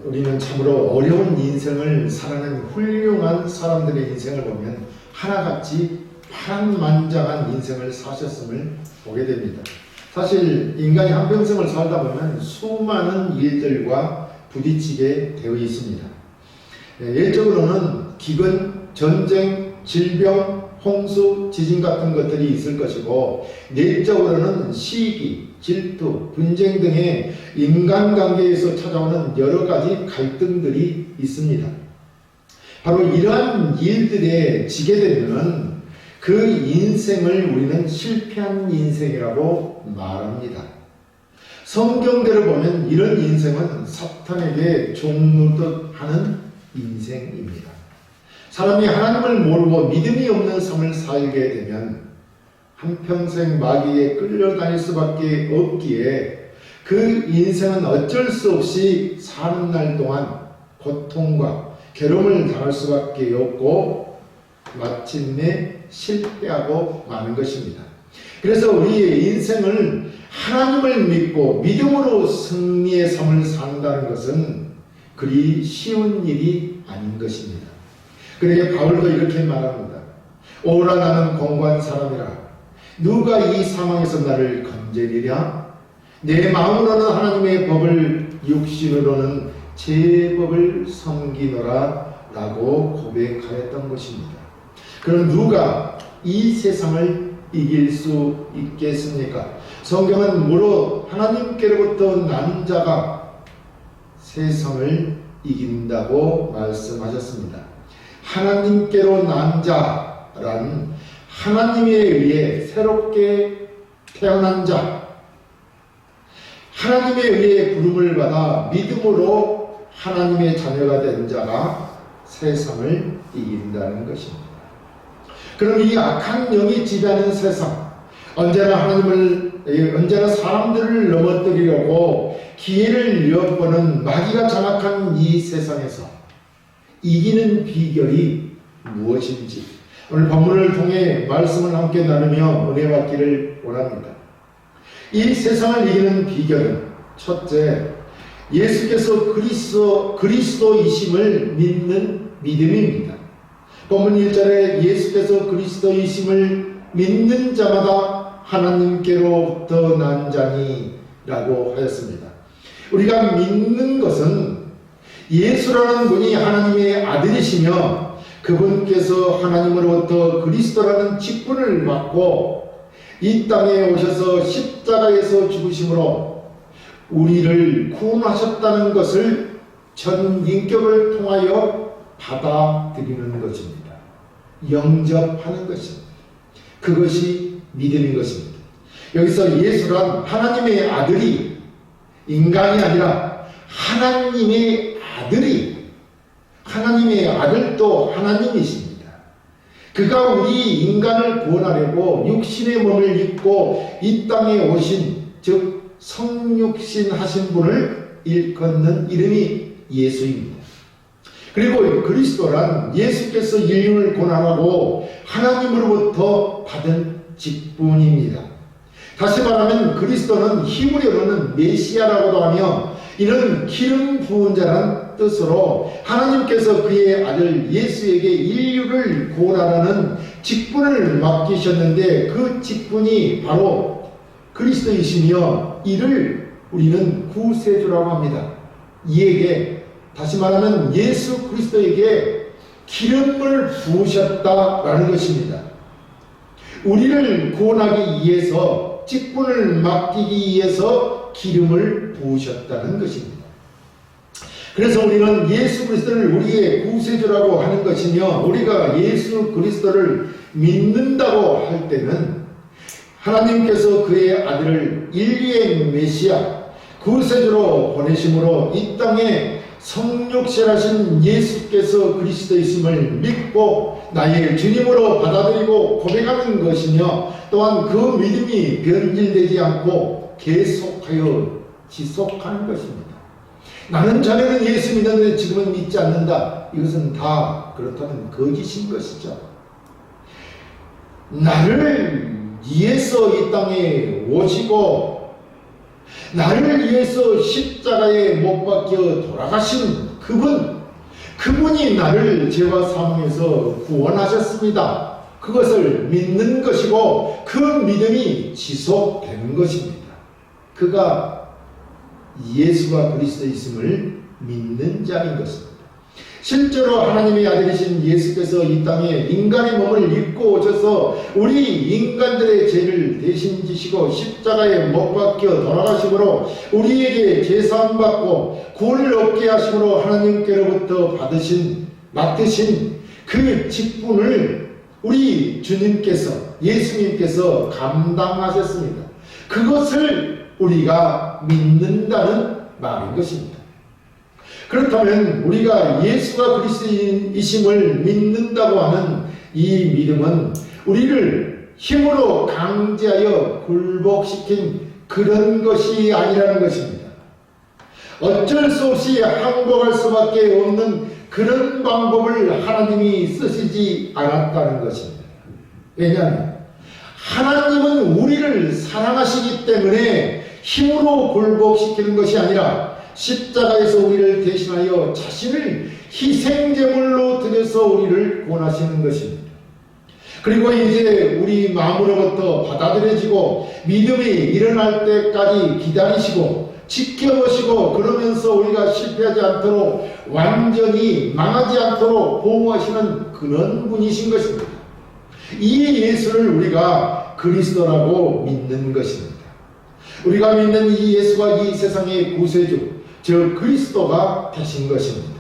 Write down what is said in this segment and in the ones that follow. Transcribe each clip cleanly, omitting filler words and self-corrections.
우리는 참으로 어려운 인생을 살아낸 훌륭한 사람들의 인생을 보면 하나같이 파란만장한 인생을 사셨음을 보게 됩니다. 사실 인간이 한평생을 살다 보면 수많은 일들과 부딪히게 되어 있습니다. 일적으로는 기근, 전쟁, 질병, 홍수, 지진 같은 것들이 있을 것이고, 내적으로는 시기, 질투, 분쟁 등의 인간관계에서 찾아오는 여러 가지 갈등들이 있습니다. 바로 이러한 일들에 지게 되면 그 인생을 우리는 실패한 인생이라고 말합니다. 성경대로 보면 이런 인생은 사탄에게 종노릇 하는 인생입니다. 사람이 하나님을 모르고 믿음이 없는 삶을 살게 되면 한평생 마귀에 끌려다닐 수밖에 없기에 그 인생은 어쩔 수 없이 사는 날 동안 고통과 괴로움을 당할 수밖에 없고 마침내 실패하고 마는 것입니다. 그래서 우리의 인생을 하나님을 믿고 믿음으로 승리의 삶을 산다는 것은 그리 쉬운 일이 아닌 것입니다. 그러게 바울도 이렇게 말합니다. 오라 나는 공고한 사람이라. 누가 이 상황에서 나를 건져내랴? 내 마음으로는 하나님의 법을, 육신으로는 제 법을 섬기노라 라고 고백하였던 것입니다. 그럼 누가 이 세상을 이길 수 있겠습니까? 성경은 무릇 하나님께로부터 난 자가 세상을 이긴다고 말씀하셨습니다. 하나님께로 난 자란 하나님에 의해 새롭게 태어난 자, 하나님에 의해 부름을 받아 믿음으로 하나님의 자녀가 된 자가 세상을 이긴다는 것입니다. 그럼 이 악한 영이 지배하는 세상, 언제나 사람들을 넘어뜨리려고 기회를 엿보는 마귀가 장악한 이 세상에서 이기는 비결이 무엇인지 오늘 본문을 통해 말씀을 함께 나누며 은혜 받기를 원합니다. 이 세상을 이기는 비결은 첫째, 예수께서 그리스도이심을 믿는 믿음입니다. 본문 1절에 예수께서 그리스도이심을 믿는 자마다 하나님께로부터 난 자니 라고 하였습니다. 우리가 믿는 것은 예수라는 분이 하나님의 아들이시며 그분께서 하나님으로부터 그리스도라는 직분을 받고 이 땅에 오셔서 십자가에서 죽으심으로 우리를 구원하셨다는 것을 전 인격을 통하여 받아들이는 것입니다. 영접하는 것입니다. 그것이 믿음인 것입니다. 여기서 예수란 하나님의 아들이 인간이 아니라 하나님의 아들이 하나님의 아들도 하나님이십니다. 그가 우리 인간을 구원하려고 육신의 몸을 입고 이 땅에 오신 즉 성육신 하신 분을 일컫는 이름이 예수입니다. 그리고 그리스도란 예수께서 인류를 고난하고 하나님으로부터 받은 직분입니다. 다시 말하면 그리스도는 히브리어로는 메시아라고도 하며 이는 기름 부은 자란 뜻으로 하나님께서 그의 아들 예수에게 인류를 구원하라는 직분을 맡기셨는데 그 직분이 바로 그리스도이시며 이를 우리는 구세주라고 합니다. 이에게 다시 말하면 예수 그리스도에게 기름을 부으셨다라는 것입니다. 우리를 구원하기 위해서 직분을 맡기기 위해서 기름을 부으셨다는 것입니다. 그래서 우리는 예수 그리스도를 우리의 구세주라고 하는 것이며 우리가 예수 그리스도를 믿는다고 할 때는 하나님께서 그의 아들을 인류의 메시아 구세주로 보내심으로 이 땅에 성육신하신 예수께서 그리스도이심을 믿고 나의 주님으로 받아들이고 고백하는 것이며 또한 그 믿음이 변질되지 않고 계속하여 지속하는 것입니다. 나는 전에는 예수 믿었는데 지금은 믿지 않는다. 이것은 다 그렇다면 거짓인 것이죠. 나를 위해서 이 땅에 오시고 나를 위해서 십자가에 못 박혀 돌아가신 그분이 나를 죄와 사망에서 구원하셨습니다. 그것을 믿는 것이고 그 믿음이 지속되는 것입니다. 그가 예수가 그리스도이심을 믿는 자인 것입니다. 실제로 하나님의 아들이신 예수께서 이 땅에 인간의 몸을 입고 오셔서 우리 인간들의 죄를 대신 지시고 십자가에 못 박혀 돌아가심으로 우리에게 제사함 받고 구원을 얻게 하심으로 하나님께로부터 맡으신 그 직분을 우리 주님께서, 예수님께서 감당하셨습니다. 그것을 우리가 믿는다는 말인 것입니다. 그렇다면 우리가 예수가 그리스도이심을 믿는다고 하는 이 믿음은 우리를 힘으로 강제하여 굴복시킨 그런 것이 아니라는 것입니다. 어쩔 수 없이 항복할 수밖에 없는 그런 방법을 하나님이 쓰시지 않았다는 것입니다. 왜냐하면 하나님은 우리를 사랑하시기 때문에 힘으로 굴복시키는 것이 아니라 십자가에서 우리를 대신하여 자신을 희생제물로 드려서 우리를 구원하시는 것입니다. 그리고 이제 우리 마음으로부터 받아들여지고 믿음이 일어날 때까지 기다리시고 지켜보시고 그러면서 우리가 실패하지 않도록 완전히 망하지 않도록 보호하시는 그런 분이신 것입니다. 이 예수를 우리가 그리스도라고 믿는 것입니다. 우리가 믿는 이 예수가 이 세상의 구세주, 즉 그리스도가 되신 것입니다.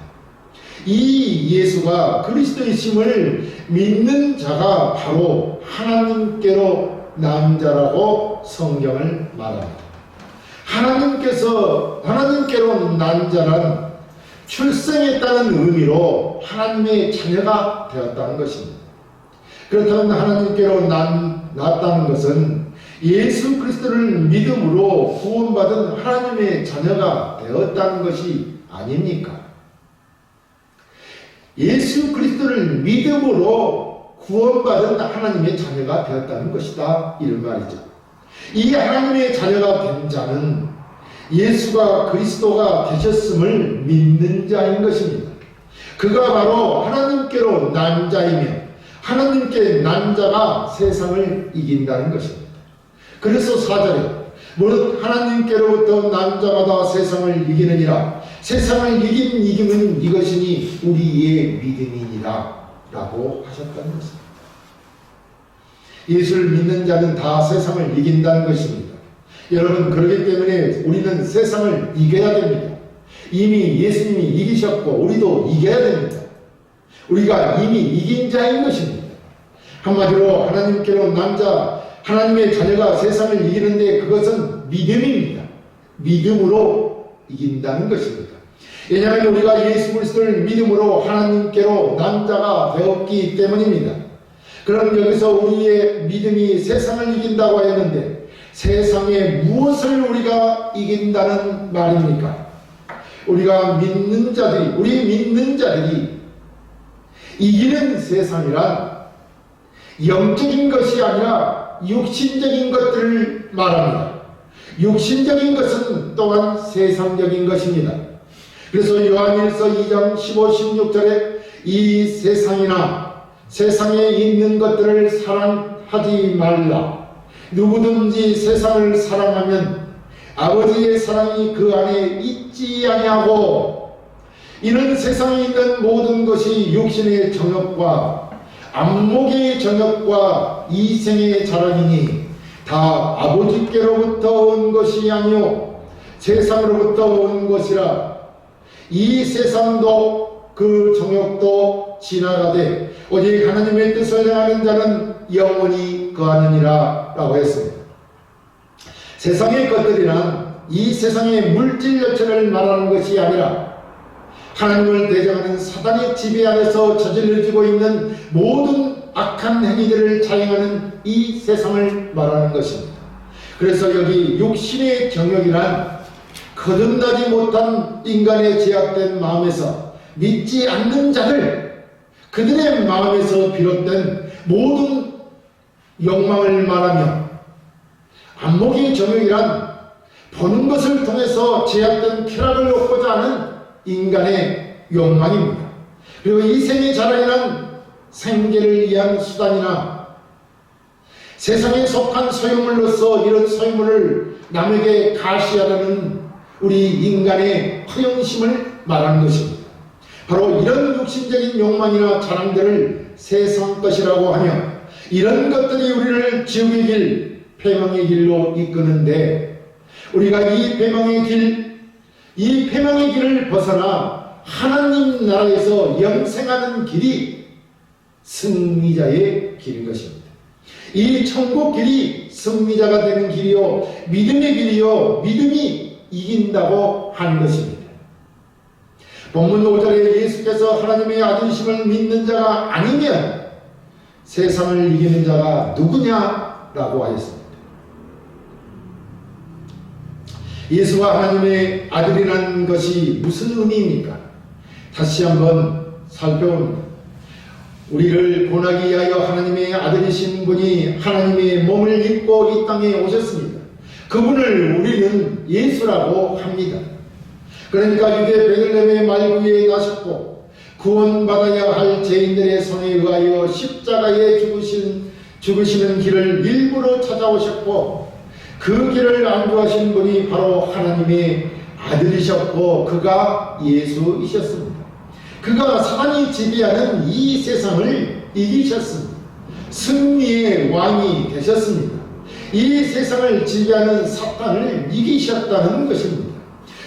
이 예수가 그리스도이심을 믿는 자가 바로 하나님께로 난 자라고 성경을 말합니다. 하나님께로 난 자란 출생했다는 의미로 하나님의 자녀가 되었다는 것입니다. 그렇다면 하나님께로 났다는 것은 예수 그리스도를 믿음으로 구원받은 하나님의 자녀가 되었다는 것이 아닙니까? 예수 그리스도를 믿음으로 구원받은 하나님의 자녀가 되었다는 것이다, 이런 말이죠. 이 하나님의 자녀가 된 자는 예수가 그리스도가 되셨음을 믿는 자인 것입니다. 그가 바로 하나님께로 난 자이며 하나님께 난 자가 세상을 이긴다는 것입니다. 그래서 4절에 무릇 하나님께로부터 난 자마다 세상을 이기느니라. 세상을 이김은 이것이니 우리의 믿음이니라 라고 하셨다는 것입니다. 예수를 믿는 자는 다 세상을 이긴다는 것입니다. 여러분, 그렇기 때문에 우리는 세상을 이겨야 됩니다. 이미 예수님이 이기셨고 우리도 이겨야 됩니다. 우리가 이미 이긴 자인 것입니다. 한마디로 하나님께로 난 자, 하나님의 자녀가 세상을 이기는데 그것은 믿음입니다. 믿음으로 이긴다는 것입니다. 왜냐하면 우리가 예수 그리스도를 믿음으로 하나님께로 난 자가 되었기 때문입니다. 그럼 여기서 우리의 믿음이 세상을 이긴다고 했는데 세상에 무엇을 우리가 이긴다는 말입니까? 우리 믿는 자들이 이기는 세상이란 영적인 것이 아니라 육신적인 것들을 말합니다. 육신적인 것은 또한 세상적인 것입니다. 그래서 요한일서 2장 15, 16절에 이 세상에 있는 것들을 사랑하지 말라. 누구든지 세상을 사랑하면 아버지의 사랑이 그 안에 있지 아니하고, 이는 세상에 있는 모든 것이 육신의 정욕과 안목의 정욕과 이생의 자랑이니 다 아버지께로부터 온 것이 아니요 세상으로부터 온 것이라. 이 세상도 그 정욕도 지나가되 오직 하나님의 뜻을 행하는 자는 영원히 거하느니라 라고 했습니다. 세상의 것들이란 이 세상의 물질 여체를 말하는 것이 아니라 하나님을 대적하는 사단의 지배 아래서 저질러지고 있는 모든 악한 행위들을 자행하는 이 세상을 말하는 것입니다. 그래서 여기 육신의 정욕이란 거듭나지 못한 인간의 제약된 마음에서 믿지 않는 자들, 그들의 마음에서 비롯된 모든 욕망을 말하며, 안목의 정욕이란 보는 것을 통해서 제약된 쾌락을 얻고자 하는 인간의 욕망입니다. 그리고 이 생의 자랑이란 생계를 위한 수단이나 세상에 속한 소유물로서 이런 소유물을 남에게 가시하려는 우리 인간의 허영심을 말하는 것입니다. 바로 이런 육신적인 욕망이나 자랑들을 세상 것이라고 하며 이런 것들이 우리를 지옥의 길, 패망의 길로 이끄는데 우리가 이 패망의 길을 벗어나 하나님 나라에서 영생하는 길이 승리자의 길인 것입니다. 이 천국 길이 승리자가 되는 길이요, 믿음의 길이요, 믿음이 이긴다고 하는 것입니다. 본문 5절에 예수께서 하나님의 아들이심을 믿는 자가 아니면 세상을 이기는 자가 누구냐라고 하였습니다. 예수가 하나님의 아들이라는 것이 무슨 의미입니까? 다시 한번 살펴봅니다. 우리를 구원하기 위하여 하나님의 아들이신 분이 하나님의 몸을 입고 이 땅에 오셨습니다. 그분을 우리는 예수라고 합니다. 그러니까 유대 베들레헴의 말구에 나셨고 구원받아야 할 죄인들의 손에 의하여 십자가에 죽으시는 길을 일부러 찾아오셨고 그 길을 안주하신 분이 바로 하나님의 아들이셨고 그가 예수이셨습니다. 그가 사단이 지배하는 이 세상을 이기셨습니다. 승리의 왕이 되셨습니다. 이 세상을 지배하는 사탄을 이기셨다는 것입니다.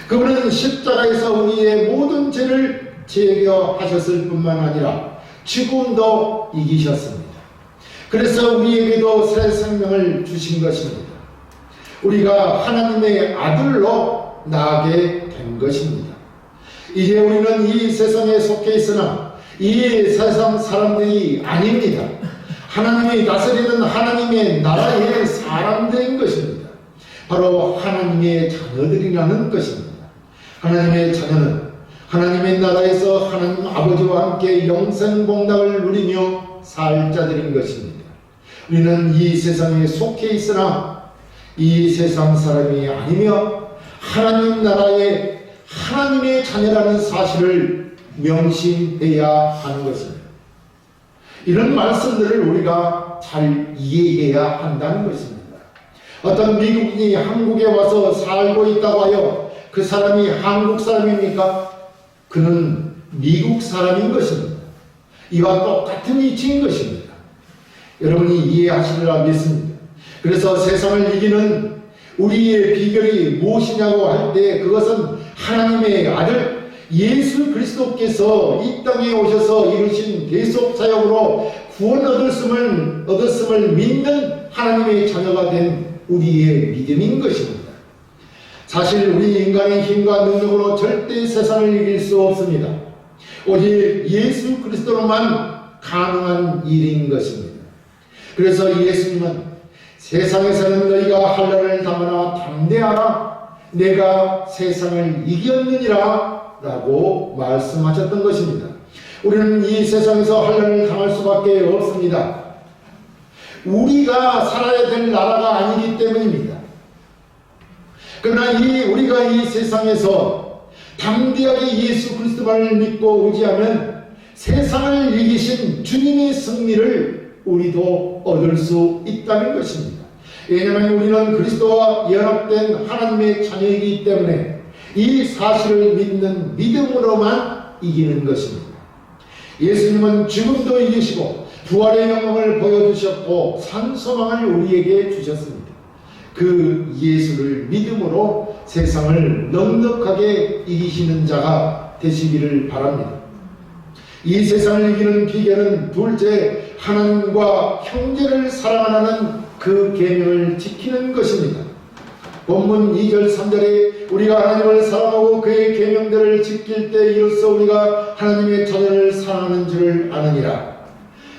그분은 십자가에서 우리의 모든 죄를 제거하셨을 뿐만 아니라 죽음도 이기셨습니다. 그래서 우리에게도 새 생명을 주신 것입니다. 우리가 하나님의 아들로 나아가게 된 것입니다. 이제 우리는 이 세상에 속해 있으나 이 세상 사람들이 아닙니다. 하나님이 다스리는 하나님의 나라의 사람들인 것입니다. 바로 하나님의 자녀들이라는 것입니다. 하나님의 자녀는 하나님의 나라에서 하나님 아버지와 함께 영생복락을 누리며 살 자들인 것입니다. 우리는 이 세상에 속해 있으나 이 세상 사람이 아니며 하나님 나라의 하나님의 자녀라는 사실을 명심해야 하는 것입니다. 이런 말씀들을 우리가 잘 이해해야 한다는 것입니다. 어떤 미국인이 한국에 와서 살고 있다고 하여 그 사람이 한국 사람입니까? 그는 미국 사람인 것입니다. 이와 똑같은 이치인 것입니다. 여러분이 이해하시리라 믿습니다. 그래서 세상을 이기는 우리의 비결이 무엇이냐고 할 때 그것은 하나님의 아들 예수 그리스도께서 이 땅에 오셔서 이루신 계속 사역으로 구원 얻었음을 믿는 하나님의 자녀가 된 우리의 믿음인 것입니다. 사실 우리 인간의 힘과 능력으로 절대 세상을 이길 수 없습니다. 오직 예수 그리스도로만 가능한 일인 것입니다. 그래서 예수님은 세상에서는 너희가 한란을 당하나 담대하라 내가 세상을 이겼느니라 라고 말씀하셨던 것입니다. 우리는 이 세상에서 한란을 당할 수밖에 없습니다. 우리가 살아야 될 나라가 아니기 때문입니다. 그러나 우리가 이 세상에서 담대하게 예수 그리스도만을 믿고 의지하면 세상을 이기신 주님의 승리를 우리도 얻을 수 있다는 것입니다. 왜냐하면 우리는 그리스도와 연합된 하나님의 자녀이기 때문에 이 사실을 믿는 믿음으로만 이기는 것입니다. 예수님은 죽음도 이기시고 부활의 영광을 보여주셨고 산소망을 우리에게 주셨습니다. 그 예수를 믿음으로 세상을 넉넉하게 이기시는 자가 되시기를 바랍니다. 이 세상을 이기는 비결은 둘째, 하나님과 형제를 사랑하는 그 계명을 지키는 것입니다. 본문 2절 3절에 우리가 하나님을 사랑하고 그의 계명들을 지킬 때 이로써 우리가 하나님의 자녀를 사랑하는 줄을 아느니라.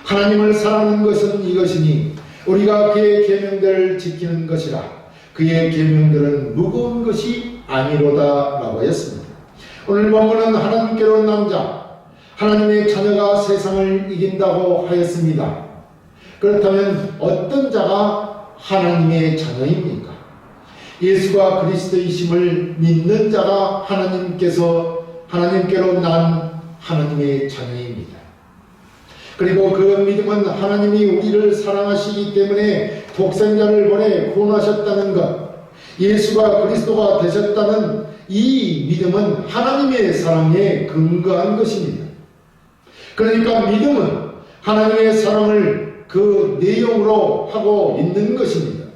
하나님을 사랑하는 것은 이것이니 우리가 그의 계명들을 지키는 것이라. 그의 계명들은 무거운 것이 아니로다 라고 했습니다. 오늘 본문은 하나님께로 남자 하나님의 자녀가 세상을 이긴다고 하였습니다. 그렇다면 어떤 자가 하나님의 자녀입니까? 예수가 그리스도이심을 믿는 자가 하나님께로 난 하나님의 자녀입니다. 그리고 그 믿음은 하나님이 우리를 사랑하시기 때문에 독생자를 보내 구원하셨다는 것, 예수가 그리스도가 되셨다는 이 믿음은 하나님의 사랑에 근거한 것입니다. 그러니까 믿음은 하나님의 사랑을 그 내용으로 하고 있는 것입니다.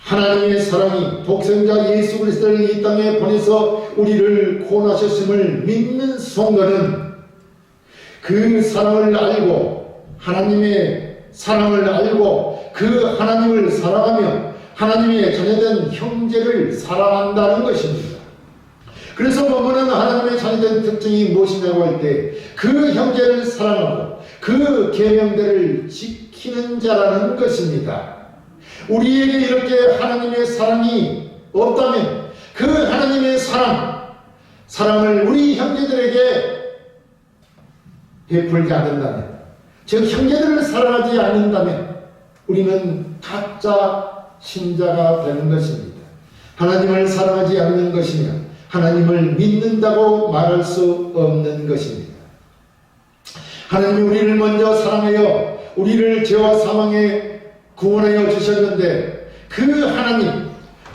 하나님의 사랑이 독생자 예수 그리스도를 이 땅에 보내서 우리를 구원하셨음을 믿는 순간은 그 사랑을 알고 하나님의 사랑을 알고 그 하나님을 사랑하며 하나님의 자녀된 형제를 사랑한다는 것입니다. 그래서 본문은 하나님의 자녀된 특징이 무엇이냐고 할 때 그 형제를 사랑하고 그 계명들을 지키는 자라는 것입니다. 우리에게 이렇게 하나님의 사랑이 없다면 그 하나님의 사랑을 우리 형제들에게 베풀지 않는다면, 즉 형제들을 사랑하지 않는다면 우리는 가짜 신자가 되는 것입니다. 하나님을 사랑하지 않는 것이며 하나님을 믿는다고 말할 수 없는 것입니다. 하나님이 우리를 먼저 사랑하여 우리를 죄와 사망에 구원하여 주셨는데 그 하나님,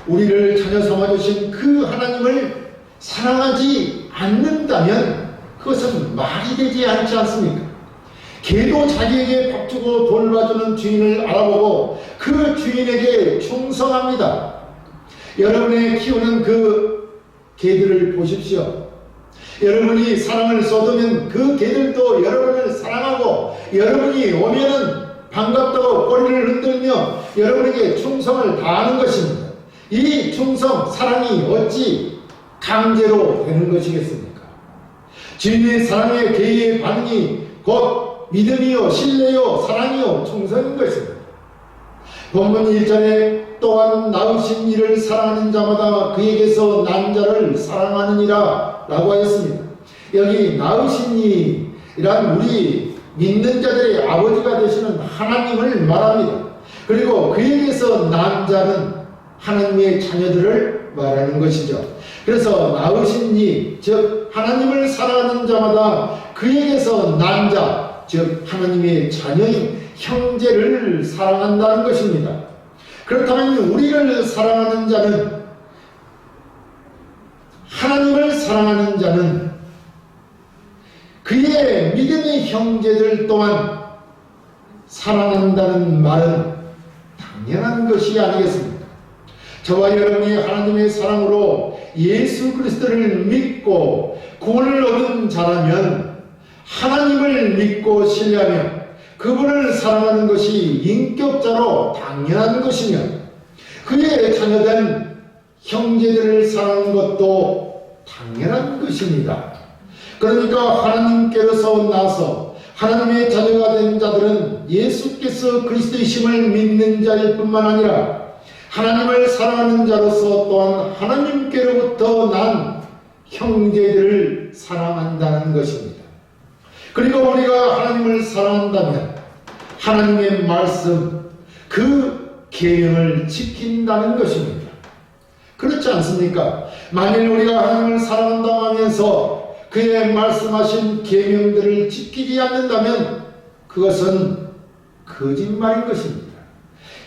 우리를 자녀 삼아주신 그 하나님을 사랑하지 않는다면 그것은 말이 되지 않지 않습니까? 개도 자기에게 밥 주고 돌봐주는 주인을 알아보고 그 주인에게 충성합니다. 여러분의 키우는 그 개들을 보십시오. 여러분이 사랑을 쏟으면 그 개들도 여러분을 사랑하고 여러분이 오면은 반갑다고 꼬리를 흔들며 여러분에게 충성을 다하는 것입니다. 이 충성, 사랑이 어찌 강제로 되는 것이겠습니까? 주님의 사랑에 개의 반응이 곧 믿음이요, 신뢰요, 사랑이요, 충성인 것입니다. 본문 1절에 또한 낳으신 이를 사랑하는 자마다 그에게서 난 자를 사랑하느니라 라고 하였습니다. 여기 낳으신 이란 우리 믿는 자들의 아버지가 되시는 하나님을 말합니다. 그리고 그에게서 난 자는 하나님의 자녀들을 말하는 것이죠. 그래서 낳으신 이, 즉 하나님을 사랑하는 자마다 그에게서 난 자, 즉 하나님의 자녀인 형제를 사랑한다는 것입니다. 그렇다면 우리를 사랑하는 자는, 하나님을 사랑하는 자는 그의 믿음의 형제들 또한 사랑한다는 말은 당연한 것이 아니겠습니까? 저와 여러분이 하나님의 사랑으로 예수 그리스도를 믿고 구원을 얻은 자라면 하나님을 믿고 신뢰하며 그분을 사랑하는 것이 인격자로 당연한 것이며 그의 자녀된 형제들을 사랑하는 것도 당연한 것입니다. 그러니까 하나님께로서 나서 하나님의 자녀가 된 자들은 예수께서 그리스도이심을 믿는 자일 뿐만 아니라 하나님을 사랑하는 자로서 또한 하나님께로부터 난 형제들을 사랑한다는 것입니다. 그리고 우리가 하나님을 사랑한다면 하나님의 말씀, 그 계명을 지킨다는 것입니다. 그렇지 않습니까? 만일 우리가 하나님을 사랑한다고 하면서 그의 말씀하신 계명들을 지키지 않는다면 그것은 거짓말인 것입니다.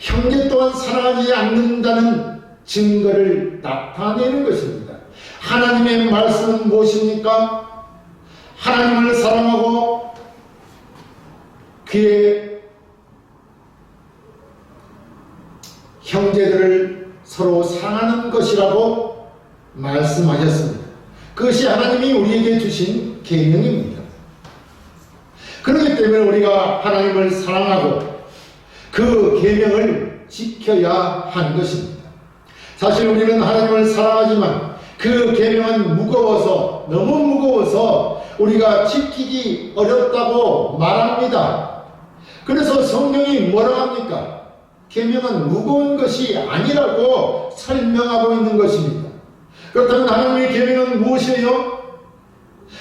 형제 또한 사랑하지 않는다는 증거를 나타내는 것입니다. 하나님의 말씀은 무엇입니까? 하나님을 사랑하고 그의 형제들을 서로 사랑하는 것이라고 말씀하셨습니다. 그것이 하나님이 우리에게 주신 계명입니다. 그렇기 때문에 우리가 하나님을 사랑하고 그 계명을 지켜야 하는 것입니다. 사실 우리는 하나님을 사랑하지만 그 계명은 무거워서, 너무 무거워서 우리가 지키기 어렵다고 말합니다. 그래서 성경이 뭐라 합니까? 계명은 무거운 것이 아니라고 설명하고 있는 것입니다. 그렇다면 하나님의 계명은 무엇이에요?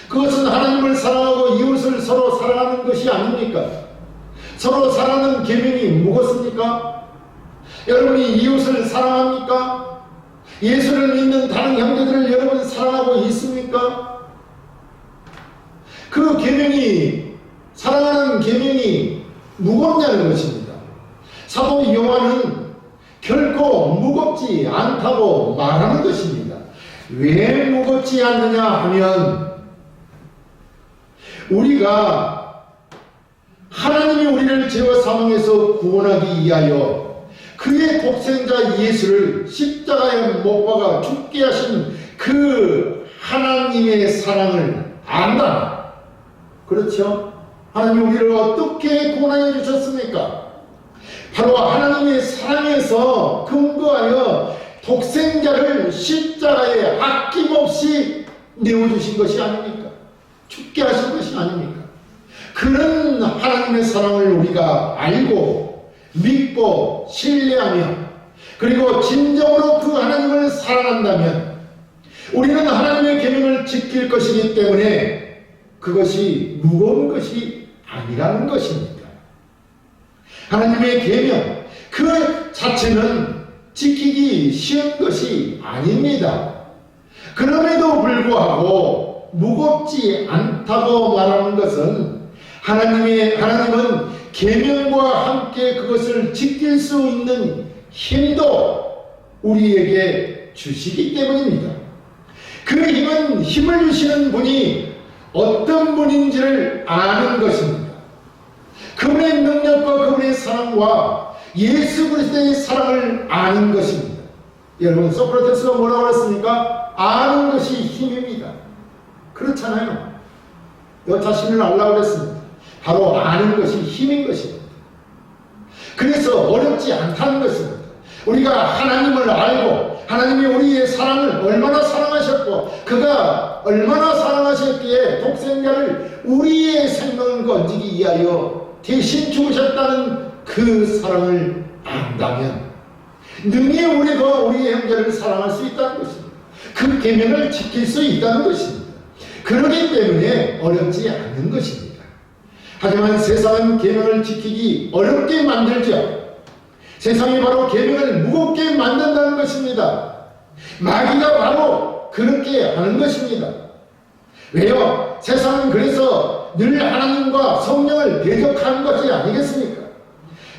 그것은 하나님을 사랑하고 이웃을 서로 사랑하는 것이 아닙니까? 서로 사랑하는 계명이 무엇입니까? 여러분이 이웃을 사랑합니까? 예수를 믿는 다른 형제들을 여러분 사랑하고 있습니까? 그 계명이, 사랑하는 계명이 무겁냐는 것입니다. 사도 요한은 결코 무겁지 않다고 말하는 것입니다. 왜 무겁지 않느냐 하면 우리가 하나님이 우리를 죄와 사망에서 구원하기 위하여 그의 독생자 예수를 십자가에 못 박아 죽게 하신 그 하나님의 사랑을 안다. 그렇죠? 하나님이 우리를 어떻게 구원하여 주셨습니까? 바로 하나님의 사랑에서 근거하여 독생자를 십자가에 아낌없이 내어주신 것이 아닙니까? 죽게 하신 것이 아닙니까? 그런 하나님의 사랑을 우리가 알고 믿고 신뢰하며 그리고 진정으로 그 하나님을 사랑한다면 우리는 하나님의 계명을 지킬 것이기 때문에 그것이 무거운 것이 아니라는 것입니다. 하나님의 계명 그 자체는 지키기 쉬운 것이 아닙니다. 그럼에도 불구하고 무겁지 않다고 말하는 것은 하나님은 계명과 함께 그것을 지킬 수 있는 힘도 우리에게 주시기 때문입니다. 그 힘을 주시는 분이 어떤 분인지를 아는 것입니다. 그분의 능력과 그분의 사랑과 예수 그리스도의 사랑을 아는 것입니다. 여러분, 소크라테스가 뭐라고 했습니까? 아는 것이 힘입니다. 그렇잖아요. 너 자신을 알라고 그랬습니다. 바로 아는 것이 힘인 것입니다. 그래서 어렵지 않다는 것입니다. 우리가 하나님을 알고 하나님이 우리의 사랑을 얼마나 사랑하셨고 그가 얼마나 사랑하셨기에 독생자를 우리의 생명을 건지기 위하여 대신 죽으셨다는 그 사랑을 안다면 능히 우리도 우리의 형제를 사랑할 수 있다는 것입니다. 그 계명을 지킬 수 있다는 것입니다. 그렇기 때문에 어렵지 않은 것입니다. 하지만 세상은 계명을 지키기 어렵게 만들죠. 세상이 바로 계명을 무겁게 만든다는 것입니다. 마귀가 바로 그렇게 하는 것입니다. 왜요? 세상은 그래서 늘 하나님과 성령을 대적하는 것이 아니겠습니까?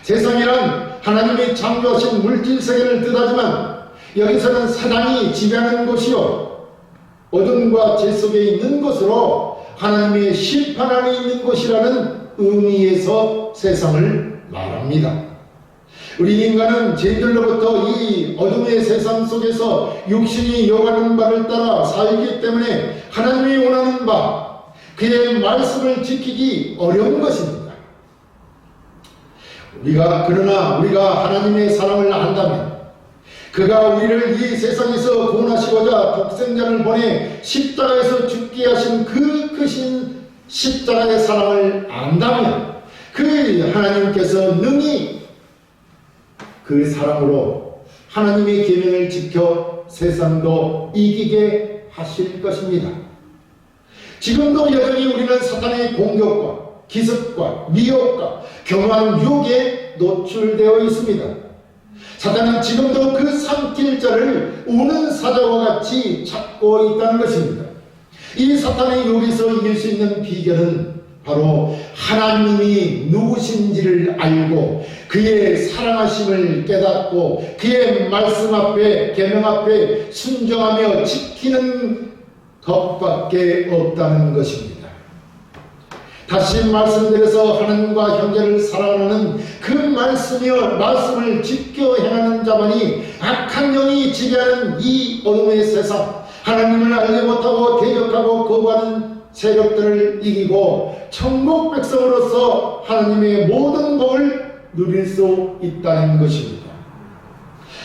세상이란 하나님이 창조하신 물질세계를 뜻하지만 여기서는 사단이 지배하는 곳이요 어둠과 죄 속에 있는 곳으로 하나님의 심판 안에 있는 곳이라는 의미에서 세상을 말합니다. 우리 인간은 죄들로부터 이 어둠의 세상 속에서 육신이 요구하는 바를 따라 살기 때문에 하나님이 원하는 바 그의 말씀을 지키기 어려운 것입니다. 그러나 우리가 하나님의 사랑을 안다면 그가 우리를 이 세상에서 구원하시고자 독생자를 보내 십자가에서 죽게 하신 그 크신 십자가의 사랑을 안다면 그 하나님께서 능히 그 사랑으로 하나님의 계명을 지켜 세상도 이기게 하실 것입니다. 지금도 여전히 우리는 사탄의 공격과 기습과 미혹과 교만한 유혹에 노출되어 있습니다. 사탄은 지금도 그 삼킬 자를 우는 사자와 같이 찾고 있다는 것입니다. 이 사탄의 유혹에서 이길 수 있는 비결은 바로 하나님이 누구신지를 알고 그의 사랑하심을 깨닫고 그의 말씀 앞에 계명 앞에 순종하며 지키는 것밖에 없다는 것입니다. 다시 말씀드려서 하나님과 형제를 사랑하는 그 말씀을 지켜 행하는 자만이 악한 영이 지배하는 이 어둠의 세상 하나님을 알지 못하고 대적하고 거부하는 세력들을 이기고 천국 백성으로서 하나님의 모든 복을 누릴 수 있다는 것입니다.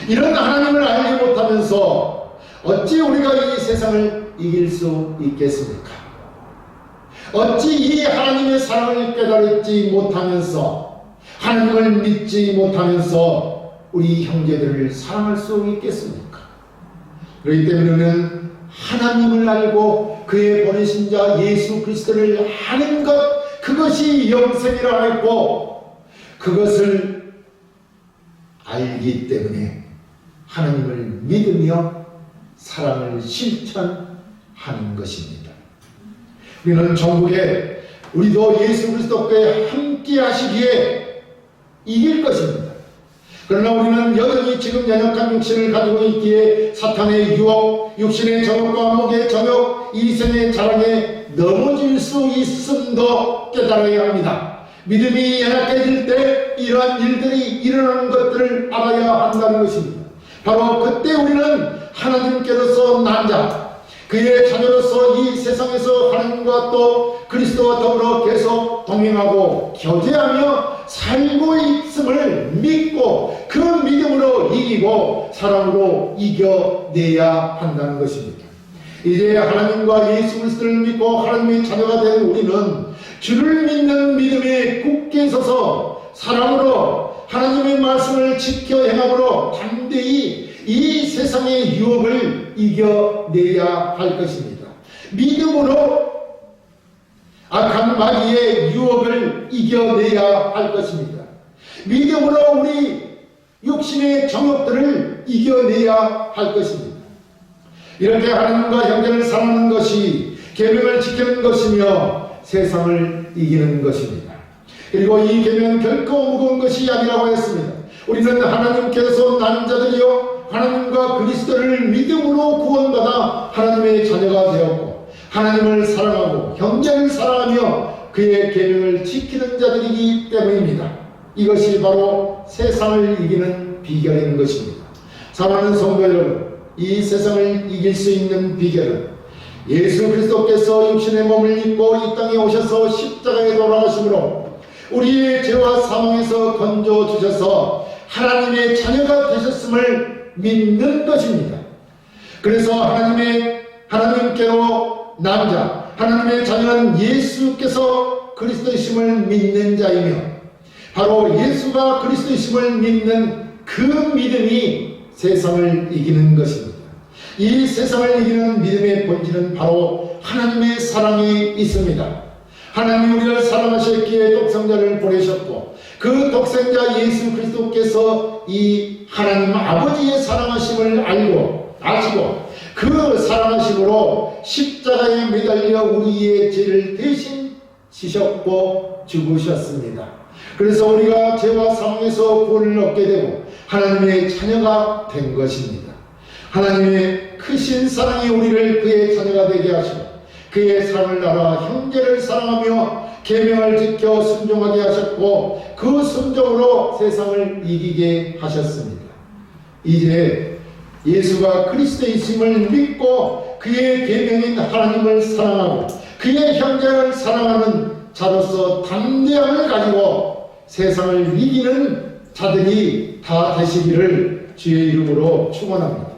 이런 하나님을 알지 못하면서 어찌 우리가 이 세상을 이길 수 있겠습니까? 어찌 이 하나님의 사랑을 깨달지 못하면서 하나님을 믿지 못하면서 우리 형제들을 사랑할 수 있겠습니까? 그렇기 때문에 하나님을 알고 그의 보내신 자 예수 그리스도를 아는 것 그것이 영생이라 했고 그것을 알기 때문에 하나님을 믿으며 사랑을 실천하는 것입니다. 우리는 전국에 우리도 예수 그리스도께 함께 하시기에 이길 것입니다. 그러나 우리는 여전히 지금 연약한 육신을 가지고 있기에 사탄의 유혹, 육신의 정욕과 목의 정욕, 이생의 자랑에 넘어질 수 있음도 깨달아야 합니다. 믿음이 연약해질 때 이러한 일들이 일어나는 것들을 알아야 한다는 것입니다. 바로 그때 우리는 하나님께로서 난 자, 그의 자녀로서 이 세상에서 하나님과 또 그리스도와 더불어 계속 동행하고 교제하며 살고 있음을 믿고 그 믿음으로 이기고 사랑으로 이겨내야 한다는 것입니다. 이제 하나님과 예수 그리스도를 믿고 하나님의 자녀가 된 우리는 주를 믿는 믿음에 굳게 서서 사랑으로 하나님의 말씀을 지켜 행함으로 담대히 이 세상의 유혹을 이겨내야 할 것입니다. 믿음으로 악한 마귀의 유혹을 이겨내야 할 것입니다. 믿음으로 우리 육신의 정욕들을 이겨내야 할 것입니다. 이렇게 하나님과 형제를 사랑하는 것이 계명을 지키는 것이며 세상을 이기는 것입니다. 그리고 이 계명은 결코 무거운 것이 아니라고 했습니다. 우리는 하나님께서 난 자들이요 하나님과 그리스도를 믿음으로 구원받아 하나님의 자녀가 되었고 하나님을 사랑하고 형제를 사랑하며 그의 계명을 지키는 자들이기 때문입니다. 이것이 바로 세상을 이기는 비결인 것입니다. 사랑하는 성도 여러분, 이 세상을 이길 수 있는 비결은 예수 그리스도께서 육신의 몸을 입고 이 땅에 오셔서 십자가에 돌아가심으로 우리의 죄와 사망에서 건져주셔서 하나님의 자녀가 되셨음을 믿는 것입니다. 그래서 하나님께로 난 자, 하나님의 자녀는 예수께서 그리스도이심을 믿는 자이며 바로 예수가 그리스도이심을 믿는 그 믿음이 세상을 이기는 것입니다. 이 세상을 이기는 믿음의 본질은 바로 하나님의 사랑에 있습니다. 하나님이 우리를 사랑하셨기에 독생자를 보내셨고 그 독생자 예수 그리스도께서 이 하나님 아버지의 사랑하심을 아시고 그 사랑하심으로 십자가에 매달려 우리의 죄를 대신 지셨고 죽으셨습니다. 그래서 우리가 죄와 사망에서 구원을 얻게 되고 하나님의 자녀가 된 것입니다. 하나님의 크신 사랑이 우리를 그의 자녀가 되게 하시고 그의 사랑을 알아 형제를 사랑하며 계명을 지켜 순종하게 하셨고 그 순종으로 세상을 이기게 하셨습니다. 이제 예수가 그리스도이심을 믿고 그의 계명인 하나님을 사랑하고 그의 형제를 사랑하는 자로서 담대함을 가지고 세상을 이기는 자들이 다 되시기를 주의 이름으로 축원합니다.